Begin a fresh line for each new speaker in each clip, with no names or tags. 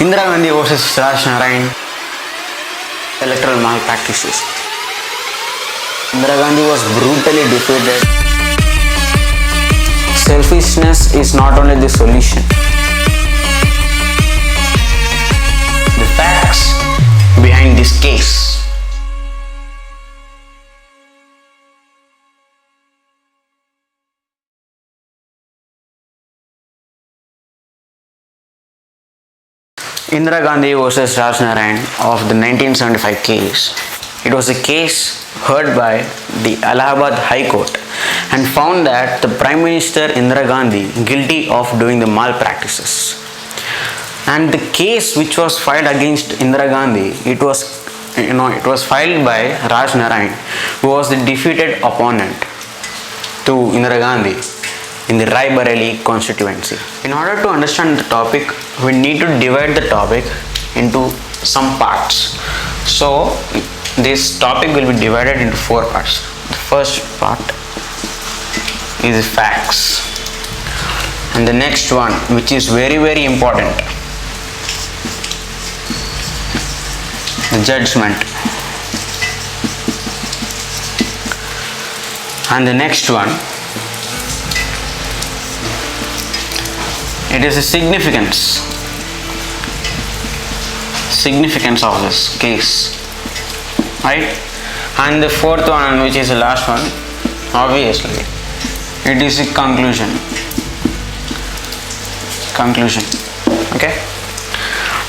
Indira Gandhi versus Raj Narayan, electoral malpractices. Indira Gandhi was brutally defeated. Selfishness is not only the solution. The facts behind this case. Indira Gandhi versus Raj Narayan of the 1975 case. It was a case heard by the Allahabad High Court and found that the Prime Minister Indira Gandhi guilty of doing the malpractices. And the case which was filed against Indira Gandhi, it was filed by Raj Narayan, who was the defeated opponent to Indira Gandhi in the Rai Bareli constituency. In order to understand the topic, we need to divide the topic into some parts. So this topic will be divided into 4 parts. The first part is facts, and the next one, which is very important, the judgment, and the next one, it is the significance of this case, right? And the fourth one, which is the last one, obviously it is the conclusion. Okay,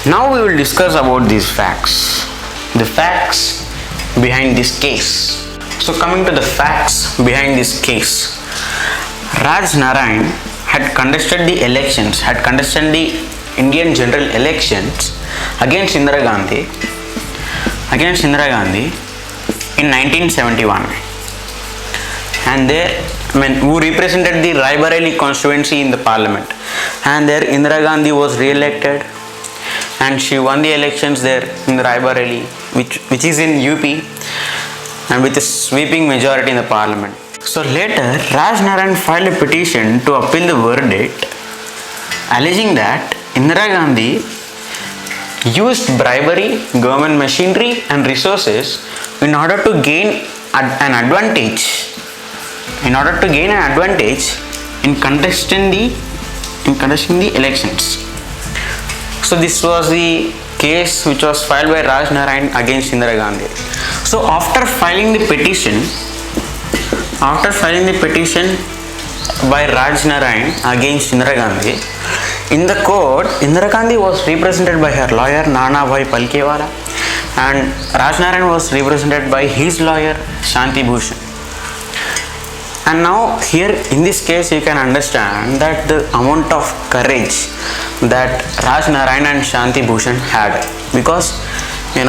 now we will discuss about these facts, the facts behind this case. So coming to the facts behind this case, Raj Narayan had contested the Indian general elections against Indira Gandhi in 1971, and who represented the Rai Bareli constituency in the parliament, and there Indira Gandhi was re-elected and she won the elections there in the Rai Bareli, which is in UP, and with a sweeping majority in the parliament. So later, Raj Narayan filed a petition to appeal the verdict, alleging that Indira Gandhi used bribery, government machinery and resources in order to gain an advantage in contesting the elections. So this was the case which was filed by Raj Narayan against Indira Gandhi. So after filing the petition by Raj Narayan against Indira Gandhi, in the court, Indira Gandhi was represented by her lawyer Nanabhai Palkhiwala, and Raj Narayan was represented by his lawyer Shanti Bhushan. And now here in this case you can understand that the amount of courage that Raj Narayan and Shanti Bhushan had, because they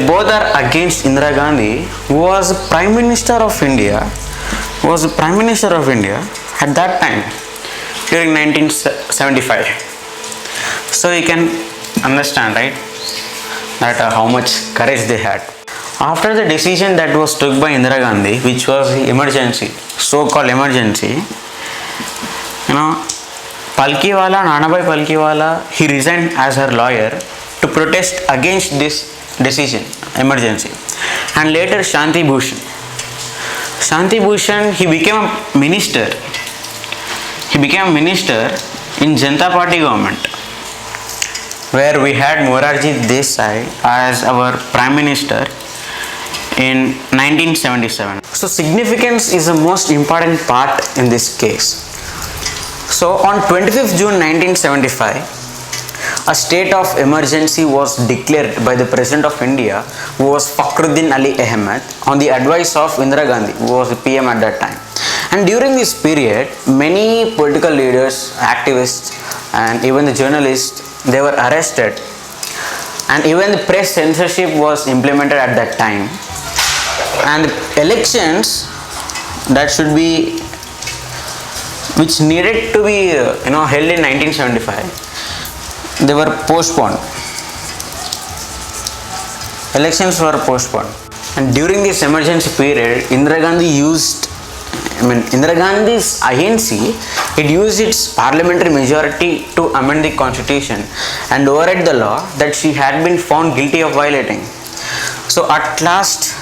both are against Indira Gandhi, who was Prime Minister of India at that time during 1975. So you can understand, right, that how much courage they had. After the decision that was took by Indira Gandhi, which was the emergency, so-called emergency, Nanabhai Palkhiwala, he resigned as her lawyer to protest against this decision, emergency. And later Shanti Bhushan, he became a minister in Janata Party government, where we had Morarji Desai as our Prime Minister in 1977. So significance is the most important part in this case. So on 25th June 1975, a state of emergency was declared by the President of India, who was Fakhruddin Ali Ahmed, on the advice of Indira Gandhi, who was the PM at that time. And during this period, many political leaders, activists, and even the journalists, they were arrested, and even the press censorship was implemented at that time. And elections which needed to be held in 1975, they were postponed. Elections were postponed, and during this emergency period, Indira Gandhi used Indira Gandhi's INC, it used its parliamentary majority to amend the constitution and override the law that she had been found guilty of violating. So at last,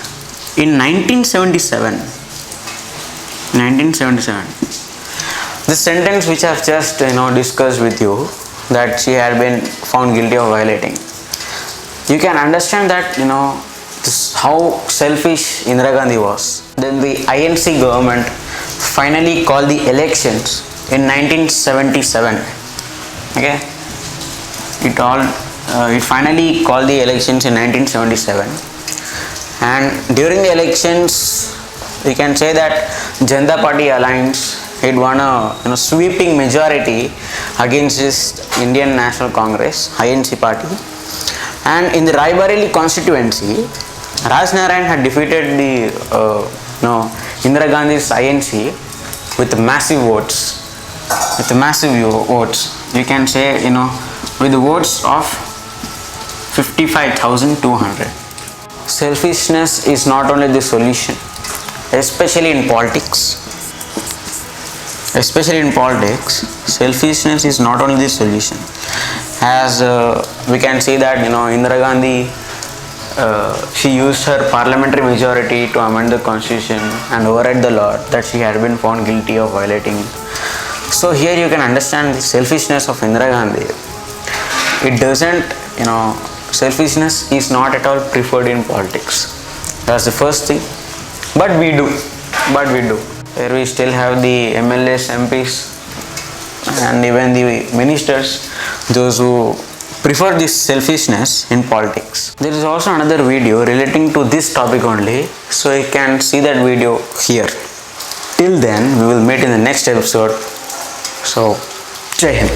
in 1977, the sentence which I've just discussed with you, that she had been found guilty of violating, you can understand that how selfish Indira Gandhi was. Then the INC government finally called the elections in 1977. Okay, it finally called the elections in 1977, and during the elections, we can say that Janata Party Alliance had won a sweeping majority against this Indian National Congress (INC) party, and in the Raebareli constituency, Raj Narayan had defeated the Indira Gandhi's INC with massive votes. You can say with the votes of 55,200. Selfishness is not only the solution, especially in politics. Selfishness is not only the solution. As we can see that Indira Gandhi, she used her parliamentary majority to amend the constitution and override the law that she had been found guilty of violating. So here you can understand the selfishness of Indira Gandhi. It doesn't, selfishness is not at all preferred in politics. That's the first thing. But we do. Here we still have the MLAs, MPs, and even the ministers, those who prefer this selfishness in politics. There is also another video relating to this topic only, so you can see that video here. Till then, we will meet in the next episode. So, Jai Hind.